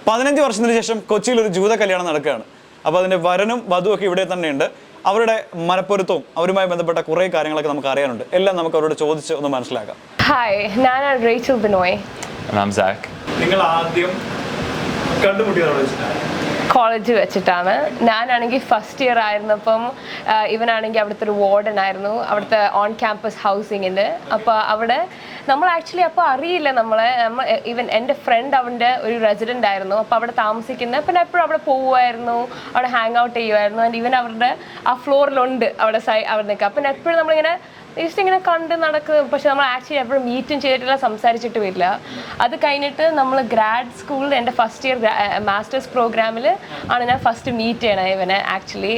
15 വർഷത്തിന് ശേഷം കൊച്ചിയിൽ ഒരു ജൂത കല്യാണം നടക്കുകയാണ്. അപ്പോൾ അതിൻ്റെ വരനും വധുവൊക്കെ ഇവിടെ തന്നെയുണ്ട്. അവരുടെ മനപ്പൊരുത്തവും അവരുമായി ബന്ധപ്പെട്ട കുറേ കാര്യങ്ങളൊക്കെ നമുക്ക് അറിയാനുണ്ട്. എല്ലാം നമുക്ക് അവരോട് ചോദിച്ച് ഒന്ന് മനസ്സിലാക്കാം. ഹായ്, ഞാനാണ് റേച്ചൽ ബിനോയ്. I'm Sark. നിങ്ങൾ ആദ്യം കണ്ടുമുട്ടിയത് കോളേജ് വെച്ചിട്ടാണ്. ഞാനാണെങ്കിൽ ഫസ്റ്റ് ഇയർ ആയിരുന്നപ്പം ഇവനാണെങ്കിൽ അവിടുത്തെ ഒരു വാർഡൻ ആയിരുന്നു, അവിടുത്തെ ഓൺ ക്യാമ്പസ് ഹൗസിങ്ങിൻ്റെ. അപ്പോൾ അവിടെ നമ്മൾ ആക്ച്വലി അപ്പോൾ അറിയില്ല ഈവൻ എൻ്റെ ഫ്രണ്ട് അവൻ്റെ ഒരു റെസിഡൻ്റ് ആയിരുന്നു. അപ്പോൾ അവിടെ താമസിക്കുന്നത്. പിന്നെ എപ്പോഴും അവിടെ പോവുമായിരുന്നു, അവിടെ ഹാങ് ഔട്ട് ചെയ്യുമായിരുന്നു. ആൻഡ് ഈവൻ അവരുടെ ആ ഫ്ലോറിലുണ്ട് അവിടെ നിൽക്കുക. അപ്പം എപ്പോഴും നമ്മളിങ്ങനെ ജസ്റ്റ് ഇങ്ങനെ കണ്ട് നടക്കും. പക്ഷെ നമ്മൾ ആക്ച്വലി എപ്പോഴും മീറ്റും ചെയ്തിട്ടില്ല, സംസാരിച്ചിട്ടുമില്ല. അത് കഴിഞ്ഞിട്ട് നമ്മൾ ഗ്രാഡ് സ്കൂളിൽ എൻ്റെ ഫസ്റ്റ് ഇയർ മാസ്റ്റേഴ്സ് പ്രോഗ്രാമിൽ ആണ് ഞാൻ ഫസ്റ്റ് മീറ്റ് ചെയ്യണത് ഇവനെ. ആക്ച്വലി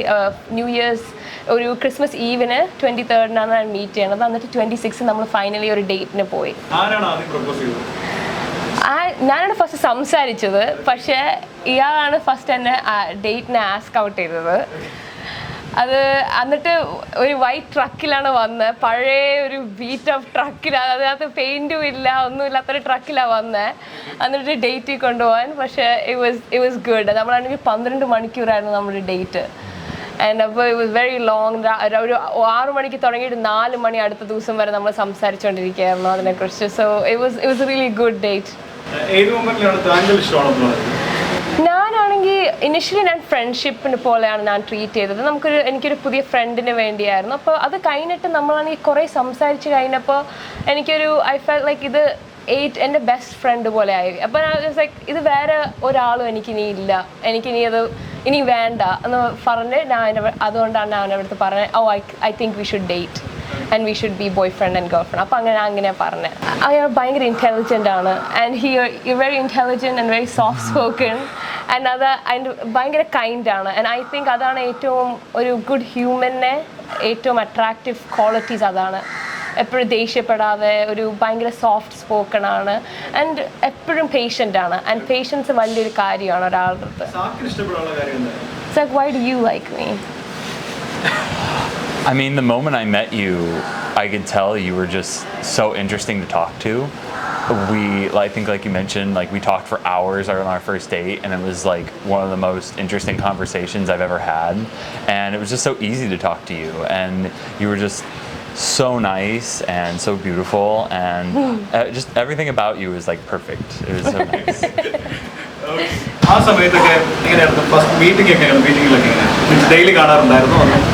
ന്യൂ ഇയേഴ്സ് ഒരു ക്രിസ്മസ് ഈവിന് 23rd ഞാൻ മീറ്റ് ചെയ്യണത്. എന്നിട്ട് 26 നമ്മൾ ഫൈനലി ഒരു ഡേറ്റിന് പോയി. ഞാനാണ് ഫസ്റ്റ് സംസാരിച്ചത്, പക്ഷേ ഇയാളാണ് ഫസ്റ്റ് എന്നെ ഡേറ്റിനെ ആസ്ക് ഔട്ട് ചെയ്തത്. അത് എന്നിട്ട് ഒരു വൈറ്റ് ട്രക്കിലാണ് വന്നത്, പഴയ ഒരു ബീറ്റ് ഓഫ് ട്രക്കിലാണ്, അതിനകത്ത് പെയിൻറ്റും ഇല്ല ഒന്നുമില്ലാത്തൊരു ട്രക്കിലാണ് വന്നത്. എന്നിട്ട് ഡേറ്റിൽ കൊണ്ടുപോകാൻ. പക്ഷേ ഇറ്റ് വാസ് ഗുഡ്. നമ്മളാണെങ്കിൽ 12 മണിക്കൂറായിരുന്നു നമ്മുടെ ഡേറ്റ്. ആൻഡ് അപ്പോൾ ഇറ്റ് വാസ് വെരി ലോങ്. ഒരു 6 മണിക്ക് തുടങ്ങിയിട്ട് 4 മണി അടുത്ത ദിവസം വരെ നമ്മൾ സംസാരിച്ചുകൊണ്ടിരിക്കുകയായിരുന്നു അതിനെക്കുറിച്ച്. So it was really good date. ഞാനാണെങ്കിൽ ഇനിഷ്യലി ഞാൻ ഫ്രണ്ട്ഷിപ്പിന് പോലെയാണ് ഞാൻ ട്രീറ്റ് ചെയ്തത്. എനിക്കൊരു പുതിയ ഫ്രണ്ടിന് വേണ്ടിയായിരുന്നു. അപ്പോൾ അത് കഴിഞ്ഞിട്ട് നമ്മളാണെങ്കിൽ കുറേ സംസാരിച്ച് കഴിഞ്ഞപ്പോൾ ഐ ഫെൽ ലൈക്ക് ഇത് എൻ്റെ ബെസ്റ്റ് ഫ്രണ്ട് പോലെ ആയി. അപ്പോൾ ഞാൻ ലൈക്ക് ഇത് വേറെ ഒരാളും എനിക്കിനി ഇല്ല, ഇനി വേണ്ട എന്ന് പറഞ്ഞ് അതുകൊണ്ടാണ് ഞാൻ അവിടുത്തെ പറഞ്ഞത് I think we should date and we should be boy friend and girl friend. അപ്പോൾ അങ്ങനെ പറഞ്ഞത്. അയാൾ ഭയങ്കര ഇൻ്റലിജൻ്റ് ആണ്. And very intelligent and very soft spoken. And ഭയങ്കര കൈൻഡാണ്. ആൻഡ് ഐ തിങ്ക് അതാണ് ഏറ്റവും ഒരു ഗുഡ് ഹ്യൂമനെ ഏറ്റവും അട്രാക്റ്റീവ് ക്വാളിറ്റീസ്. അതാണ് എപ്പോഴും ദേഷ്യപ്പെടാതെ ഒരു ഭയങ്കര സോഫ്റ്റ് സ്പോക്കൺ ആണ്. ആൻഡ് എപ്പോഴും പേഷ്യൻ്റ് ആണ്. ആൻഡ് പേഷ്യൻസ് വലിയൊരു കാര്യമാണ് ഒരാളുടെ അടുത്ത്. Sark, why do you like me? I mean, the moment I met you, I could tell you were just so interesting to talk to. I think like you mentioned, like we talked for hours on our first date, and it was like one of the most interesting conversations I've ever had. And it was just so easy to talk to you, and you were just so nice and so beautiful, and just everything about you was like perfect. It was so nice.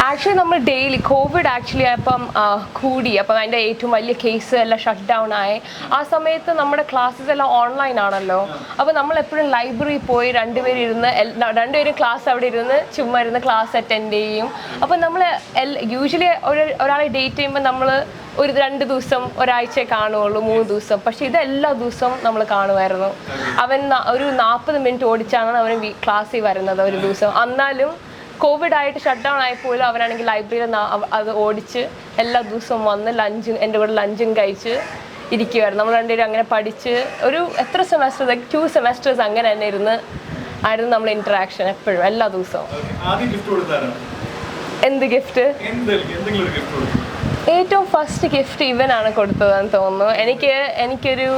Actually നമ്മൾ daily Covid actually അപ്പം കൂടി. അപ്പം അതിൻ്റെ ഏറ്റവും വലിയ case എല്ലാം shut down ആയി. ആ സമയത്ത് നമ്മുടെ ക്ലാസ്സസ് എല്ലാം ഓൺലൈൻ ആണല്ലോ. അപ്പോൾ നമ്മൾ എപ്പോഴും ലൈബ്രറി പോയി രണ്ടുപേരും ക്ലാസ് അവിടെ ഇരുന്ന് ചുമ്മാ ഇരുന്ന് ക്ലാസ് അറ്റൻഡ് ചെയ്യും. അപ്പം നമ്മൾ യൂഷ്വലി ഒരാളെ ഡേറ്റ് ചെയ്യുമ്പോൾ നമ്മൾ ഒരു 2 ദിവസം ഒരാഴ്ച കാണുകയുള്ളൂ, 3 ദിവസം. പക്ഷേ ഇത് എല്ലാ ദിവസവും നമ്മൾ കാണുമായിരുന്നു. അവൻ ഒരു 40 മിനിറ്റ് ഓടിച്ചാണ് അവൻ ക്ലാസ്സിൽ വരുന്നത് ഒരു ദിവസം. എന്നാലും കോവിഡ് ആയിട്ട് ഷട്ട് ഡൗൺ ആയപ്പോലും അവനാണെങ്കിൽ ലൈബ്രറിയിൽ അത് ഓടിച്ച് എല്ലാ ദിവസവും വന്ന് എൻ്റെ കൂടെ ലഞ്ചും കഴിച്ച് ഇരിക്കുമായിരുന്നു. നമ്മൾ രണ്ടുപേരും അങ്ങനെ പഠിച്ച് ഒരു എത്ര സെമസ്റ്റർ 2 സെമസ്റ്റേഴ്സ് അങ്ങനെ തന്നെ ആയിരുന്നു നമ്മൾ ഇൻറ്ററാക്ഷൻ എപ്പോഴും എല്ലാ ദിവസവും. എന്ത് ഗിഫ്റ്റ്? ഏറ്റവും ഫസ്റ്റ് ഗിഫ്റ്റ് ഇവനാണ് കൊടുത്തതെന്ന് തോന്നുന്നു. എനിക്കൊരു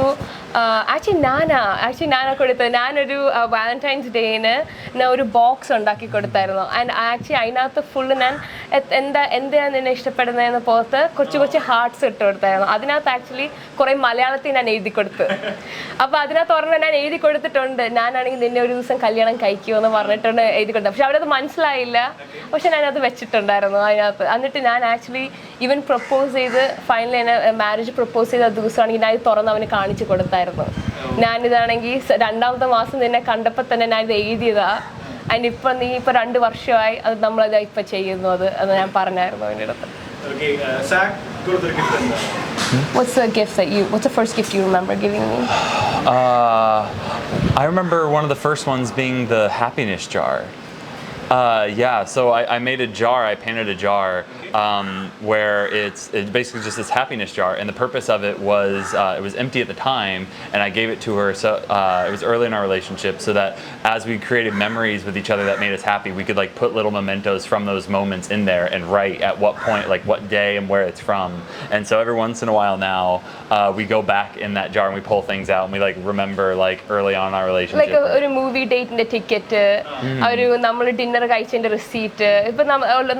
ആക്ച്വലി ഞാനാണ് കൊടുത്തത്. ഞാനൊരു വാലന്റൈൻസ് ഡേന് ഞാൻ ഒരു ബോക്സ് ഉണ്ടാക്കി കൊടുത്തായിരുന്നു. ആൻഡ് ആക്ച്വലി അതിനകത്ത് ഫുള്ള് ഞാൻ എന്തിനാണ് നിന്നെ ഇഷ്ടപ്പെടുന്നതെന്ന് പുറത്ത് കുറച്ച് ഹാർട്ട്സ് ഇട്ട് കൊടുത്തായിരുന്നു. അതിനകത്ത് ആക്ച്വലി കുറേ മലയാളത്തിൽ ഞാൻ എഴുതി കൊടുത്തു. അപ്പോൾ അതിനകത്ത് ഒരെണ്ണം ഞാൻ എഴുതി കൊടുത്തിട്ടുണ്ട്, ഞാനാണെങ്കിൽ നിന്നെ ഒരു ദിവസം കല്യാണം കഴിക്കുമെന്ന് പറഞ്ഞിട്ടുണ്ട് എഴുതി കൊടുത്തത്. പക്ഷെ അവരത് മനസ്സിലായില്ല. പക്ഷെ ഞാനത് വെച്ചിട്ടുണ്ടായിരുന്നു അതിനകത്ത്. എന്നിട്ട് ഞാൻ ആക്ച്വലി ഇവൻ പ്രപ്പോസ് ചെയ്ത് ഫൈനലി എന്നെ മാരേജ് പ്രപ്പോസ് ചെയ്ത ദിവസമാണെങ്കിൽ ഞാൻ ഇത് തുറന്ന് അവന് കാണിച്ചു കൊടുത്തായിരുന്നു. ഞാനിതാണെങ്കിൽ 2ാമത്തെ മാസം നിന്നെ കണ്ടപ്പോൾ തന്നെ ഞാൻ ഇത് എഴുതിയതാ. അതിന് നീ ഇപ്പോൾ 2 വർഷമായി അത് നമ്മളത് ഇപ്പം ചെയ്യുന്നു. അത് ഞാൻ പറഞ്ഞായിരുന്നു അവൻ്റെ അടുത്ത്. What's the first gift you remember giving me? I remember one of the first ones being the happiness jar. So I made a jar. I painted a jar where it's basically just this happiness jar, and the purpose of it was empty at the time, and I gave it to her. So it was early in our relationship, so that as we created memories with each other that made us happy, we could like put little mementos from those moments in there and write at what point, like what day and where it's from. And so every once in a while now, we go back in that jar and we pull things out and we like remember like early on in our relationship. Like ഒരു movie ഡേറ്റിന്റെ ticket, ഒരു നമ്മൾ dinner കഴിച്ചതിന്റെ receipt. ഇപ്പൊ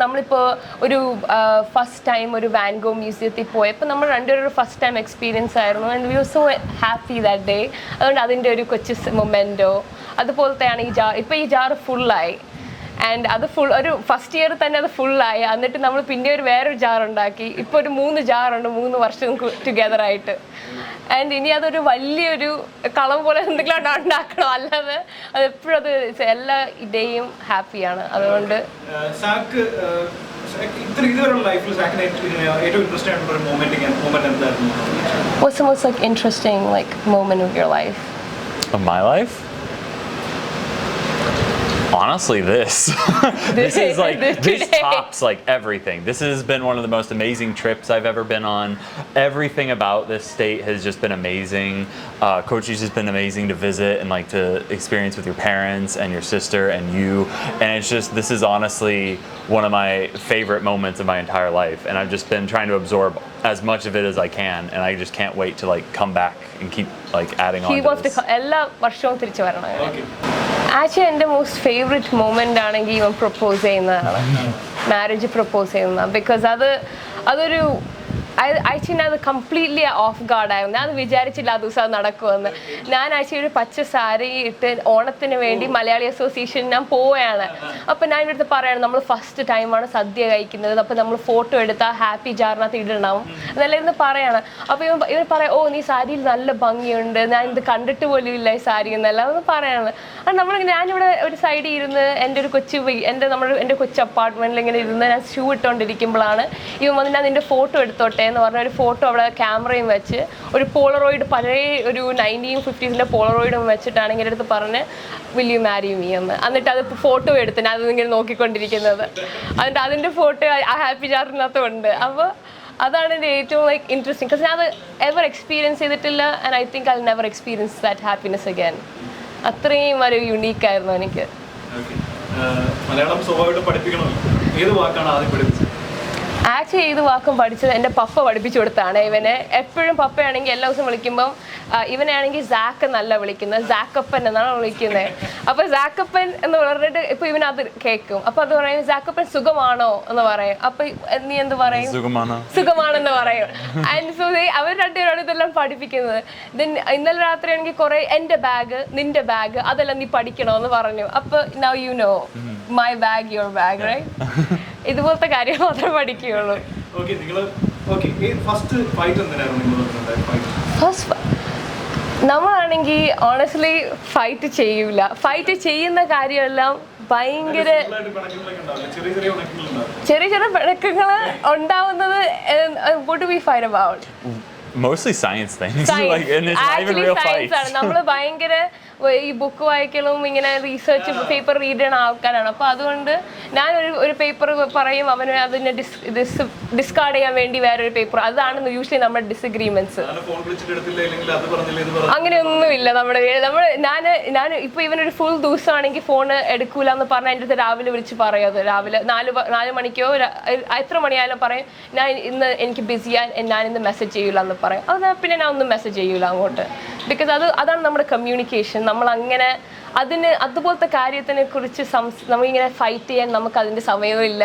നമ്മളിപ്പോ ഒരു first time ഒരു Van Gogh മ്യൂസിയത്തിൽ പോയപ്പോൾ നമ്മൾ രണ്ടുപേരും ഫസ്റ്റ് ടൈം എക്സ്പീരിയൻസ് ആയിരുന്നു, and we were so happy that day. അതുകൊണ്ട് അതിൻ്റെ ഒരു കൊച്ചു മൊമെന്റോ അതുപോലത്തെയാണ് ഈ ജാർ. ഇപ്പൊ ഈ ജാർ ഫുള്ളായി, ആൻഡ് അത് ഒരു ഫസ്റ്റ് ഇയർ തന്നെ അത് ഫുള്ളായി. എന്നിട്ട് നമ്മൾ പിന്നെ വേറൊരു ജാർ ഉണ്ടാക്കി. ഇപ്പോൾ ഒരു 3 ജാറുണ്ട്, 3 വർഷം ടുഗെദർ ആയിട്ട്. ആൻഡ് ഇനി അതൊരു വലിയൊരു കളം പോലെ എന്തെങ്കിലും ഉണ്ടാക്കണം, അല്ലാതെ അത് എപ്പോഴും അത് എല്ലാ ഡേയും ഹാപ്പിയാണ്. അതുകൊണ്ട് what's the most like interesting like moment of your life? Of my life? Honestly, this is like this tops like everything. This has been one of the most amazing trips I've ever been on. Everything about this state has just been amazing. Kochi's just been amazing to visit and like to experience with your parents and your sister and you. And it's just, this is honestly one of my favorite moments of my entire life. And I've just been trying to absorb as much of it as I can. And I just can't wait to like come back and keep like adding on to this. എല്ലാ വർഷവും തിരിച്ചു വരണം. Actually എൻ്റെ most favourite moment ആണെങ്കിൽ ഇവൻ propose ചെയ്യുന്നതാണ്, marriage propose ചെയ്യുന്നതാണ്. Because അതൊരു ആക്ച്വലി അത് കംപ്ലീറ്റ്ലി ഓഫ് ഗാർഡായിരുന്നു. ഞാൻ അത് വിചാരിച്ചില്ല ആ ദിവസം അത് നടക്കുമെന്ന്. ഞാൻ ആക്ച്വലി ഒരു പച്ച സാരി ഇട്ട് ഓണത്തിന് വേണ്ടി മലയാളി അസോസിയേഷൻ ഞാൻ പോവുകയാണ്. അപ്പം ഞാൻ ഇവിടുത്തെ പറയാണ്, നമ്മൾ ഫസ്റ്റ് ടൈമാണ് സദ്യ കഴിക്കുന്നത്, അപ്പം നമ്മൾ ഫോട്ടോ എടുത്താൽ ഹാപ്പി ജാറിനകത്ത് ഇടണം എന്നെല്ലാം ഇരുന്ന് പറയാണ്. അപ്പോൾ ഇവർ പറയാം, ഓ നീ സാരിയിൽ നല്ല ഭംഗിയുണ്ട്, ഞാൻ ഇത് കണ്ടിട്ട് പോലും ഇല്ല ഈ സാരി എന്നെല്ലാം ഒന്ന് പറയാണ്. ഞാനിവിടെ ഒരു സൈഡിൽ ഇരുന്ന് എൻ്റെ ഒരു എൻ്റെ കൊച്ചു അപ്പാർട്ട്മെൻറ്റിൽ ഇങ്ങനെ ഇരുന്ന് ഞാൻ ഷൂ ഇട്ടുകൊണ്ടിരിക്കുമ്പോഴാണ് ഇവൻ വന്ന് ഞാൻ നിൻ്റെ ഫോട്ടോ എടുത്തോട്ടെ എന്ന് പറഞ്ഞ ഒരു ഫോട്ടോ അവിടെ ക്യാമറയും വെച്ച് ഒരു പോളറോയിഡ്, പഴയ ഒരു 1950s പോളറോയിഡും വെച്ചിട്ടാണ് ഇങ്ങനെ അടുത്ത് പറഞ്ഞ് വിൽ യു മാരി മീ എന്ന്. എന്നിട്ട് അത് ഫോട്ടോ എടുത്ത് ഞാൻ അതിങ്ങനെ നോക്കിക്കൊണ്ടിരിക്കുന്നത്. എന്നിട്ട് അതിൻ്റെ ഫോട്ടോ ആ ഹാപ്പി ജാറിനകത്തും ഉണ്ട്. അപ്പോൾ അതാണ് എൻ്റെ ഏറ്റവും ലൈക്ക് ഇൻട്രസ്റ്റിംഗ്. ബിക്കോസ് ഞാൻ അത് എവർ എക്സ്പീരിയൻസ് ചെയ്തിട്ടില്ല, and I think I will never experience that happiness again. അത്രയും ഒരു യുണീക്കായിരുന്നു എനിക്ക്. മലയാളം സ്വാഭാവികമായിട്ടും പഠിപ്പിക്കണമല്ലോ, ഏത് വാക്കാണ് ആദ്യം പഠിപ്പിച്ചത്? ആക്ച്വലി ഏത് വാക്കും പഠിച്ചത് എൻ്റെ പപ്പ പഠിപ്പിച്ചു കൊടുത്താണ്. ഇവനെ എപ്പോഴും പപ്പയാണെങ്കിൽ എല്ലാ ദിവസം വിളിക്കുമ്പം ഇവനാണെങ്കിൽ സാക്ക് എന്നല്ല വിളിക്കുന്നത്, സാക്കപ്പൻ എന്നാണ് വിളിക്കുന്നത്. അപ്പോൾ സാക്കപ്പൻ എന്ന് പറഞ്ഞിട്ട് ഇപ്പോൾ ഇവനത് കേൾക്കും. അപ്പോൾ അത് പറയും, സാക്കപ്പൻ സുഖമാണോ എന്ന് പറയും. അപ്പോൾ നീ എന്ത് പറയും? സുഖമാണെന്ന് പറയും. ആൻഡ് സോ അവർ രണ്ടുപേരാണ് ഇതെല്ലാം പഠിപ്പിക്കുന്നത്. ദെൻ ഇന്നലെ രാത്രി ആണെങ്കിൽ കുറേ എൻ്റെ ബാഗ് നിൻ്റെ ബാഗ് അതെല്ലാം നീ പഠിക്കണമെന്ന് പറഞ്ഞു. അപ്പോൾ now you know my bag your bag, right? ഇതുപോലത്തെ കാര്യം മാത്രമേ പഠിക്കുകയുള്ളൂ. ഫസ്റ്റ് നമ്മളാണെങ്കിൽ ഓണസ്റ്റ്ലി ഫൈറ്റ് ചെയ്യൂല. ഫൈറ്റ് ചെയ്യുന്ന കാര്യമെല്ലാം ഭയങ്കര ചെറിയ ചെറിയ പിണക്കങ്ങൾ ഉണ്ടാവുന്നത്. what do we fight about? Mostly science things. Like, and it's not even real fights. നമ്മൾ ഭയങ്കര ഈ ബുക്ക് വായിക്കലും ഇങ്ങനെ റീസെർച്ച് പേപ്പർ റീഡ് ചെയ്യുന്ന ആൾക്കാരാണ്. അപ്പോൾ അതുകൊണ്ട് ഞാൻ ഒരു പേപ്പർ പറയും, അവന് അതിനെ ഡിസ്കാർഡ് ചെയ്യാൻ വേണ്ടി വേറൊരു പേപ്പർ. അതാണ് യൂഷ്വലി നമ്മുടെ ഡിസഗ്രീമെന്റ്സ്. അങ്ങനെയൊന്നുമില്ല ഞാൻ ഇപ്പോൾ ഇവനൊരു ഫുൾ ദിവസമാണെങ്കിൽ ഫോൺ എടുക്കൂല എന്ന് പറഞ്ഞാൽ എൻ്റെ അടുത്ത് രാവിലെ വിളിച്ച് പറയും. അത് രാവിലെ 4 മണിക്കോ എത്ര മണിയായാലും പറയും, ഞാൻ ഇന്ന് എനിക്ക് ബിസിയാ, ഞാൻ ഇന്ന് മെസ്സേജ് ചെയ്യൂല എന്ന് പറയും. അത് പിന്നെ ഞാൻ ഒന്നും മെസ്സേജ് ചെയ്യൂല അങ്ങോട്ട്. ബിക്കോസ് അതാണ് നമ്മുടെ കമ്മ്യൂണിക്കേഷൻ. നമ്മൾ അങ്ങനെ അതുപോലത്തെ കാര്യത്തിനെ കുറിച്ച് നമ്മളിങ്ങനെ ഫൈറ്റ് ചെയ്യാൻ നമുക്ക് അതിൻ്റെ സമയവും ഇല്ല,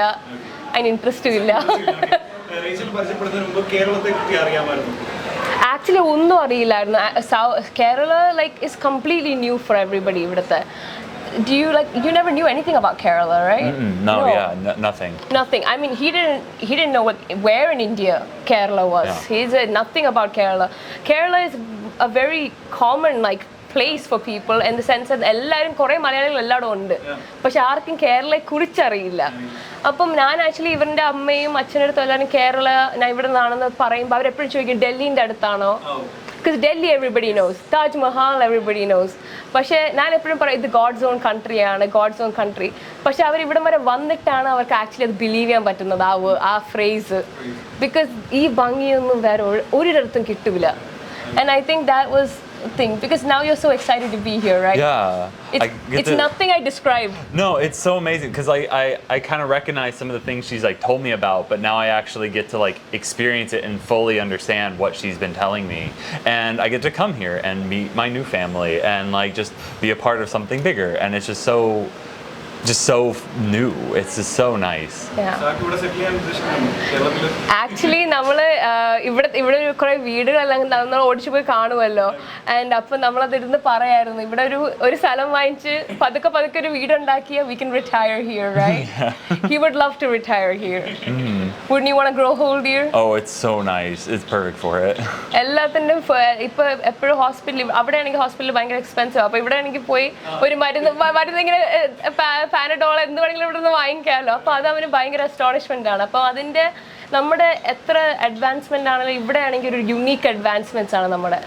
അതിന് ഇൻട്രസ്റ്റും ഇല്ല. ആക്ച്വലി ഒന്നും അറിയില്ലായിരുന്നു. Kerala like is completely new four everybody. ഇവിടുത്തെ do you like you never knew anything about Kerala, right? No, yeah, nothing. I mean, he didn't know where in India Kerala was. Yeah. He said nothing about Kerala. Kerala is a very common like place for people in the sense that എല്ലാവരും കുറേ മലയാളികൾ എല്ലായിടും ഉണ്ട്, പക്ഷെ ആർക്കും കേരളയെ കുറിച്ചറിയില്ല. അപ്പം ഞാൻ actually ഇവരുടെ അമ്മയും അച്ഛനടുത്തും എല്ലാവരും കേരള ഞാൻ ഇവിടെ നിന്നാണെന്ന് പറയുമ്പോൾ അവരെപ്പോഴും ചോദിക്കും, ഡൽഹിൻ്റെ അടുത്താണോ? because Delhi everybody knows, Taj Mahal everybody knows. പക്ഷേ ഞാൻ എപ്പോഴും പറയും ഇത് ഗോഡ്സ് ഓൺ കൺട്രിയാണ്, ഗോഡ്സ് ഓൺ കൺട്രി. പക്ഷെ അവർ ഇവിടം വരെ വന്നിട്ടാണ് അവർക്ക് ആക്ച്വലി അത് ബിലീവ് ചെയ്യാൻ പറ്റുന്നത്, ആ ഫ്രേസ്. ബിക്കോസ് ഈ ഭംഗിയൊന്നും വേറെ ഒരിടത്തും കിട്ടില്ല. And I think that was the thing, because now you're so excited to be here, right? Yeah. It's nothing I described. No, it's so amazing because I kind of recognize some of the things she's like told me about, but now I actually get to like experience it and fully understand what she's been telling me. And I get to come here and meet my new family and like just be a part of something bigger. And it's just so new. It's just so nice. Actually നമ്മള് ഇവിടെ കുറെ വീടുകളെല്ലാം നമ്മൾ ഓടിച്ചു പോയി കാണുമല്ലോ. And അപ്പൊ നമ്മളതിരുന്ന് പറയായിരുന്നു, ഇവിടെ ഒരു സ്ഥലം വാങ്ങിച്ച് പതുക്കെ ഒരു വീടുണ്ടാക്കിയ we can retire here, right? He would love to retire here. Wouldn't you want to grow whole here? Oh, it's so nice. It's perfect for it. എല്ലാത്തിനും ഇപ്പൊ എപ്പോഴും ഹോസ്പിറ്റലിൽ, അവിടെയാണെങ്കിൽ ഹോസ്പിറ്റലിൽ ഭയങ്കര എക്സ്പെൻസീവ്. അപ്പൊ ഇവിടെ ആണെങ്കിൽ പോയി ഒരു മരുന്ന് ഇങ്ങനെ പാനഡോൾ എന്ത് വേണമെങ്കിലും ഇവിടെ നിന്ന് വാങ്ങിക്കാമല്ലോ. അപ്പോൾ അത് അവന് ഭയങ്കര അസ്റ്റോണിഷ്മെന്റ് ആണ്. അപ്പോൾ അതിന്റെ നമ്മുടെ എത്ര അഡ്വാൻസ്മെന്റ് ആണെങ്കിലും ഇവിടെ ആണെങ്കിൽ ഒരു യുണീക്ക് അഡ്വാൻസ്മെന്റ്സ് ആണ് നമ്മുടെ.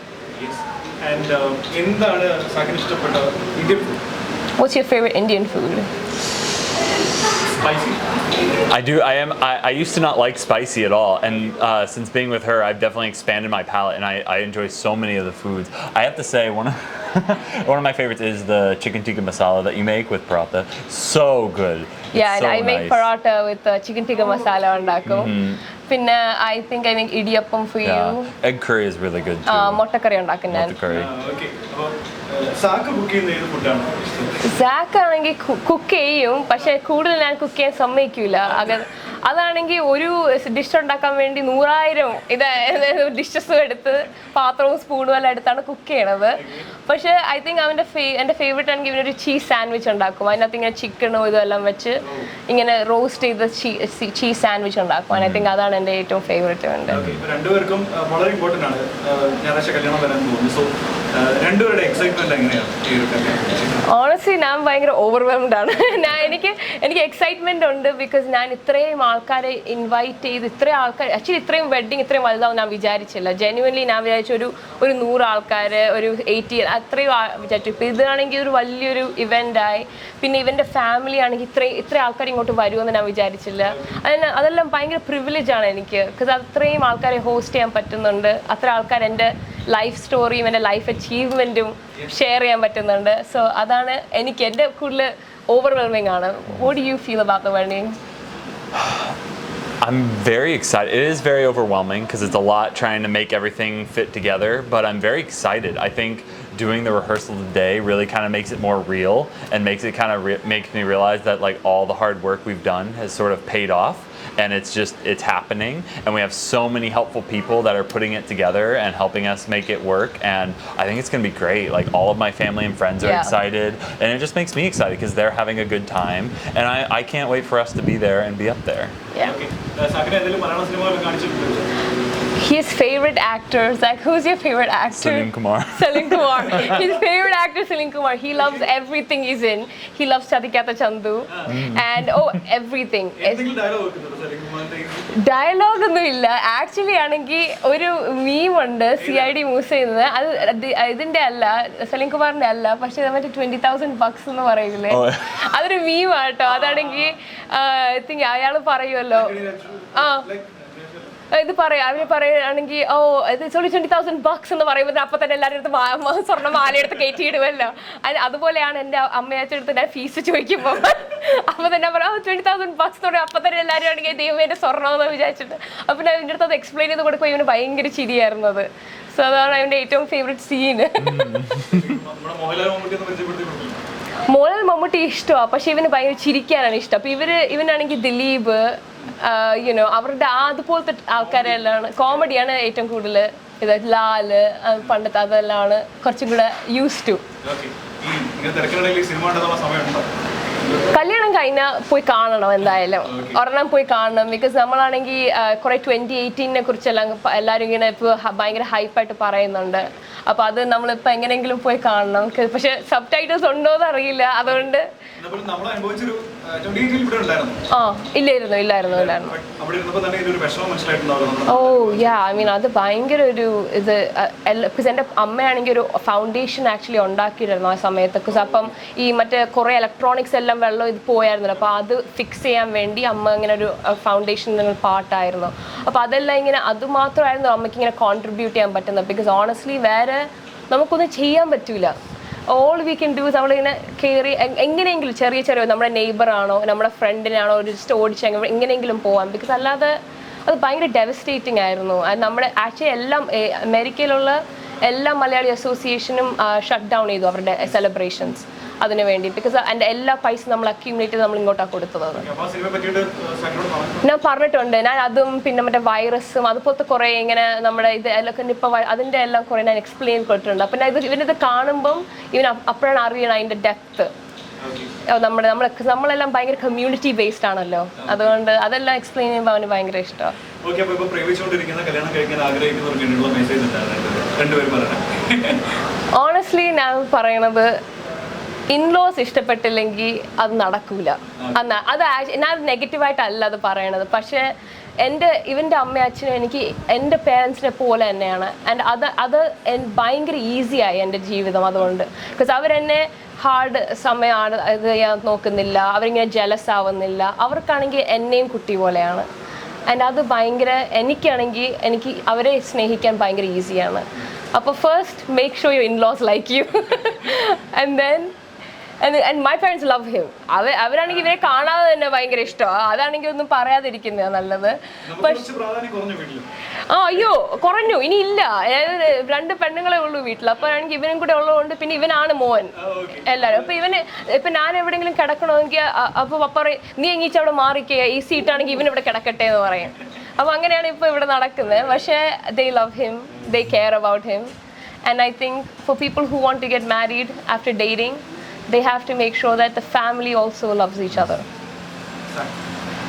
What's your favorite Indian food? Spicy. I used to not like spicy at all, and since being with her, I've definitely expanded my palate, and I enjoy so many of the foods. I have to say, one of my favorites is the chicken tikka masala that you make with paratha. So good. Yeah, so and I make nice. paratha with chicken tikka masala ഉണ്ടാക്കും. പിന്നെ I think I make idiyappam for you. Yeah, egg curry is really good too. മുട്ടക്കറി ഉണ്ടാക്കും ഞാൻ. Motta curry. Okay. Zack cook ചെയ്യുന്ന ഏത് ഫുഡാണ്? Sac ആണെങ്കിൽ cook ചെയ്യും, പക്ഷെ കൂടുതൽ ഞാൻ കുക്ക് ചെയ്യാൻ സമ്മതിക്കൂല. അതാണെങ്കിൽ ഒരു ഡിഷ് ഉണ്ടാക്കാൻ വേണ്ടി 100,000 ഡിഷസും എടുത്ത് പാത്രവും സ്പൂണും എല്ലാം എടുത്താണ് കുക്ക് ചെയ്യണത്. പക്ഷെ ഐ തിങ്ക് എൻ്റെ ഫേവറേറ്റ് ആണെങ്കിൽ ഇവനൊരു ചീസ് സാൻഡ്വിച്ച് ഉണ്ടാക്കും. അതിനകത്ത് ഇങ്ങനെ ചിക്കനോ ഇതെല്ലാം വെച്ച് ഇങ്ങനെ റോസ്റ്റ് ചെയ്ത ചീസ് സാൻഡ്വിച്ച് ഉണ്ടാക്കും. ഐ തിങ്ക് അതാണ് എൻ്റെ ഏറ്റവും ഫേവറേറ്റ്. രണ്ടുപേർക്കും വളരെ ഇമ്പോർട്ടൻ്റ് ആണ് ഞായറാഴ്ച കല്യാണം വരാൻ പോകുന്നത്. സോ രണ്ടുപേരുടെ എക്സൈറ്റ്മെന്റ് എങ്ങനെയാണ്? ഓണസ്റ്റ്ലി ഞാൻ ഭയങ്കര ഓവർവെൽംഡ് ആണ്. എനിക്ക് എക്സൈറ്റ്മെന്റ് ഉണ്ട്, ബിക്കോസ് ഞാൻ ഇത്രയും ആൾക്കാരെ ഇൻവൈറ്റ് ചെയ്ത് ആക്ച്വലി ഇത്രയും വെഡിങ് ഇത്രയും വലുതാവും ഞാൻ വിചാരിച്ചില്ല. ജെന്യുവൻലി ഞാൻ വിചാരിച്ചു ഒരു 100 ആൾക്കാർ, ഒരു 80 അത്രയും വിചാരിച്ചു. ഇപ്പം ഇതാണെങ്കിൽ ഒരു വലിയൊരു ഇവൻ്റായി. പിന്നെ ഇവൻ്റെ ഫാമിലി ആണെങ്കിൽ ഇത്ര ആൾക്കാർ ഇങ്ങോട്ട് വരുമെന്ന് ഞാൻ വിചാരിച്ചില്ല. അതെല്ലാം ഭയങ്കര പ്രിവിലേജ് ആണ് എനിക്ക്, ബിക്കോസ് അത്രയും ആൾക്കാരെ ഹോസ്റ്റ് ചെയ്യാൻ പറ്റുന്നുണ്ട്. അത്ര ആൾക്കാർ എൻ്റെ ലൈഫ് സ്റ്റോറിയും എൻ്റെ ലൈഫ് അച്ചീവ്മെൻറ്റും ഷെയർ ചെയ്യാൻ പറ്റുന്നുണ്ട്. സോ അതാണ് എൻ്റെ കൂടുതൽ ഓവർവെൽമിംഗ് ആണ്. What do you feel about the wedding? I'm very excited. It is very overwhelming because it's a lot trying to make everything fit together, but I'm very excited. I think doing the rehearsal today really kind of makes it more real and makes it kind of makes me realize that like all the hard work we've done has sort of paid off. And it's happening, and we have so many helpful people that are putting it together and helping us make it work, and I think it's going to be great. Like all of my family and friends are excited, and it just makes me excited because they're having a good time, and I can't wait for us to be there and be up there. His favorite actors, like who's your favorite actor? Salim Kumar. Salim Kumar. His favorite actor, Salim Kumar. He loves everything he's in. He loves Chatikata Chandu and everything. Dialogue ഒന്നും ഇല്ല. Actually ആണെങ്കിൽ ഒരു മീം ഉണ്ട് CID മൂസ് ചെയ്യുന്നത്. അത് ഇതിന്റെ അല്ല, സലീം കുമാറിന്റെ അല്ല, പക്ഷെ മറ്റേ $20,000 എന്ന് പറയില്ലേ, അതൊരു മീമാട്ടോ. അതാണെങ്കിൽ ഐ തിങ്ക് അയാൾ പറയുമല്ലോ, ഇത് അവര് പറയുകയാണെങ്കിൽ ഇത് $20,000 എന്ന് പറയുമ്പോൾ അപ്പം തന്നെ എല്ലാവരും അടുത്ത് സ്വർണ്ണ മാലയെടുത്ത് കയറ്റിയിടുമല്ലോ. അതുപോലെയാണ് എൻ്റെ അമ്മയച്ചെടുത്ത് ഞാൻ ഫീസ് ചോദിക്കുമ്പോൾ അപ്പം തന്നെ പറയാം $20,000 എന്ന് പറയും. അപ്പം തന്നെ എല്ലാവരും ആണെങ്കിൽ ദൈവം എൻ്റെ സ്വർണ്ണമെന്ന് വിചാരിച്ചിട്ട് അപ്പം ഞാൻ എൻ്റെ അടുത്ത് അത് എക്സ്പ്ലെയിൻ ചെയ്ത് കൊടുക്കുമ്പോൾ ഇവന് ഭയങ്കര ചിരിയായിരുന്നത്. സോ അതാണ് അവൻ്റെ ഏറ്റവും ഫേവറേറ്റ് സീന്. മോഹൻലാൽ മമ്മൂട്ടി ഇഷ്ടമാണ്, പക്ഷെ ഇവന് ഭയങ്കര ചിരിക്കാനാണ് ഇഷ്ടം. അപ്പം ഇവനാണെങ്കിൽ ദിലീപ്, അവരുടെ അതുപോലത്തെ ആൾക്കാരെല്ലാം കോമഡിയാണ് ഏറ്റവും കൂടുതൽ. ഇത് ലാല് പണ്ടത്തെ അതെല്ലാം കുറച്ചും കൂടെ യൂസ് ടു. കല്യാണം കഴിഞ്ഞാൽ പോയി കാണണം, എന്തായാലും ഒരെണ്ണം പോയി കാണണം. ബിക്കോസ് നമ്മളാണെങ്കിൽ കുറെ 2018 കുറിച്ചെല്ലാം എല്ലാവരും ഇങ്ങനെ ഇപ്പോൾ ഭയങ്കര ഹൈപ്പായിട്ട് പറയുന്നുണ്ട്. അപ്പോൾ അത് നമ്മളിപ്പോൾ എങ്ങനെയെങ്കിലും പോയി കാണണം. പക്ഷെ സബ് ടൈറ്റിൽസ് ഉണ്ടോ എന്ന് അറിയില്ല, അതുകൊണ്ട് അതുപോലെ നമ്മൾ അനുഭവിച്ചൊരു 28 ഇവിടെ ഉണ്ടായിരുന്നു. ആ ഇല്ലായിരുന്നു. അവിടെ ഇരുന്നപ്പോൾ തന്നെ ഇതൊരു വിഷമം മനസ്സിലായിട്ടുണ്ടാവും. ഓ യാ ഐ മീൻ അത് ഭയങ്കര ഒരു ഇത് ബിക്കോസ് എൻ്റെ അമ്മയാണെങ്കിൽ ഒരു ഫൗണ്ടേഷൻ ആക്ച്വലി ഉണ്ടാക്കിയിട്ടായിരുന്നു ആ സമയത്ത്. ബിക്കോസ് അപ്പം ഈ മറ്റേ കുറേ ഇലക്ട്രോണിക്സ് എല്ലാം വെള്ളം ഇത് പോയായിരുന്നല്ലോ, അപ്പോൾ അത് ഫിക്സ് ചെയ്യാൻ വേണ്ടി അമ്മ ഇങ്ങനെ ഒരു ഫൗണ്ടേഷൻ പാട്ടായിരുന്നു. അപ്പോൾ അതെല്ലാം ഇങ്ങനെ അതുമാത്രമായിരുന്നു അമ്മയ്ക്ക് ഇങ്ങനെ കോൺട്രിബ്യൂട്ട് ചെയ്യാൻ പറ്റുന്നത്. ബിക്കോസ് ഓണസ്റ്റ്ലി വേറെ നമുക്കൊന്നും ചെയ്യാൻ പറ്റൂല. ഓൾ വി കൻ ഡു നമ്മളിങ്ങനെ കയറി എങ്ങനെയെങ്കിലും ചെറിയ നമ്മുടെ നെയ്ബറാണോ നമ്മുടെ ഫ്രണ്ടിനാണോ ഒരു ജസ്റ്റ് ഓടിച്ച് എങ്ങനെയെങ്കിലും പോവാം. ബിക്കോസ് അല്ലാതെ അത് ഭയങ്കര ഡെവസ്റ്റേറ്റിംഗ് ആയിരുന്നു. അത് നമ്മുടെ ആക്ച്വലി എല്ലാം അമേരിക്കയിലുള്ള എല്ലാ മലയാളി അസോസിയേഷനും ഷട്ട് ഡൗൺ ചെയ്തു അവരുടെ സെലിബ്രേഷൻസ് അതിന് വേണ്ടി. ബിക്കോസ് അതിൻ്റെ എല്ലാ പൈസ നമ്മൾ അക്യൂമുലേറ്റ് ചെയ്ത് നമ്മൾ ഇങ്ങോട്ടാണ് കൊടുത്തത്. ഞാൻ പറഞ്ഞിട്ടുണ്ട്. ഞാൻ അതും പിന്നെ മറ്റേ വൈറസും അതുപോലത്തെ കുറേ ഇങ്ങനെ നമ്മുടെ ഇത് എല്ലാം ഇപ്പോൾ അതിൻ്റെ എല്ലാം കുറേ ഞാൻ എക്സ്പ്ലെയിൻ കൊടുത്തിട്ടുണ്ട്. അപ്പം ഇവനിത് കാണുമ്പം അപ്പോഴാണ് അറിയണം അതിൻ്റെ ഡെപ്ത്. നമ്മളെല്ലാം ഭയങ്കര കമ്മ്യൂണിറ്റി ബേസ്ഡ് ആണല്ലോ, അതുകൊണ്ട് അതെല്ലാം എക്സ്പ്ലെയിൻ ചെയ്യുമ്പോൾ അവന് ഭയങ്കര ഇഷ്ടമാണ്. ഓണസ്റ്റ്ലി ഞാൻ പറയണത് ഇൻലോസ് ഇഷ്ടപ്പെട്ടില്ലെങ്കിൽ അത് നടക്കൂല. അത് ഞാൻ നെഗറ്റീവായിട്ടല്ല അത് പറയണത്. പക്ഷേ ഇവൻ്റെ അമ്മയും അച്ഛനും എനിക്ക് എൻ്റെ പേരൻസിനെ പോലെ തന്നെയാണ്. ആൻഡ് അത് ഭയങ്കര ഈസിയായി എൻ്റെ ജീവിതം അതുകൊണ്ട്. ബിക്കോസ് അവരെന്നെ ഹാർഡ് സമയമാണ് ഇത് ചെയ്യാൻ നോക്കുന്നില്ല, അവരിങ്ങനെ ജലസ് ആവുന്നില്ല. അവർക്കാണെങ്കിൽ എന്നെയും കുട്ടി പോലെയാണ്. ആൻഡ് അത് ഭയങ്കര എനിക്കാണെങ്കിൽ എനിക്ക് അവരെ സ്നേഹിക്കാൻ ഭയങ്കര ഈസിയാണ്. അപ്പോൾ first make sure your in-laws like you and then and my parents love him. അവരാണെങ്കിൽ ഇവരെ കാണാതെ തന്നെ ഭയങ്കര ഇഷ്ടമാണ്. അതാണെങ്കിൽ ഒന്നും പറയാതിരിക്കുന്നത് നല്ലത്. അയ്യോ കുറഞ്ഞു, ഇനി ഇല്ല. 2 പെണ്ണുങ്ങളെ ഉള്ളൂ വീട്ടിൽ. അപ്പോൾ ആണെങ്കിൽ ഇവനും കൂടെ ഉള്ളതുകൊണ്ട് പിന്നെ ഇവനാണ് മോൻ എല്ലാവരും. അപ്പോൾ ഇപ്പം ഞാൻ എവിടെയെങ്കിലും കിടക്കണമെങ്കിൽ അപ്പോൾ പപ്പ പറയും നീ എങ്ങീച്ച് അവിടെ മാറിക്കുക, ഈ സീറ്റാണെങ്കിൽ ഇവൻ ഇവിടെ കിടക്കട്ടെ എന്ന് പറയും. അപ്പോൾ അങ്ങനെയാണ് ഇപ്പോൾ ഇവിടെ നടക്കുന്നത്. പക്ഷേ they love him, they care about him. And I think for people who want to get married after dating, they have to make sure that the family also loves each other.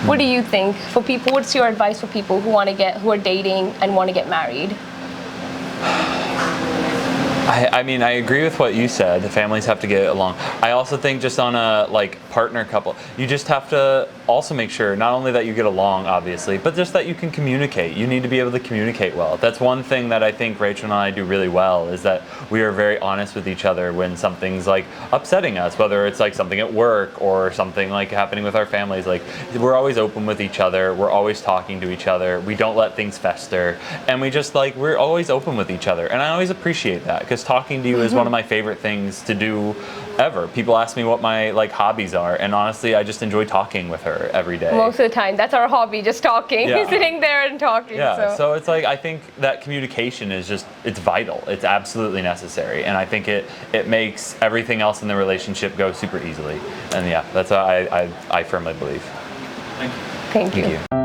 What do you think for people? What's your advice for people who are dating and want to get married? I mean, I agree with what you said. The families have to get along. I also think just on a partner couple, you just have to also make sure not only that you get along, obviously, but just that you can communicate. You need to be able to communicate well. That's one thing that I think Rachel and I do really well, is that we are very honest with each other when something's upsetting us, whether it's something at work or something happening with our families. We're always open with each other. We're always talking to each other. We don't let things fester, and we just we're always open with each other. And I always appreciate that, because talking to you is one of my favorite things to do ever. People ask me what my hobbies are, and honestly I just enjoy talking with her every day. Most of the time that's our hobby, just talking. Yeah. Sitting there and talking. Yeah, so it's I think that communication is just, it's vital. It's absolutely necessary, and I think it makes everything else in the relationship go super easily. And yeah, that's what I firmly believe. Thank you. Thank you.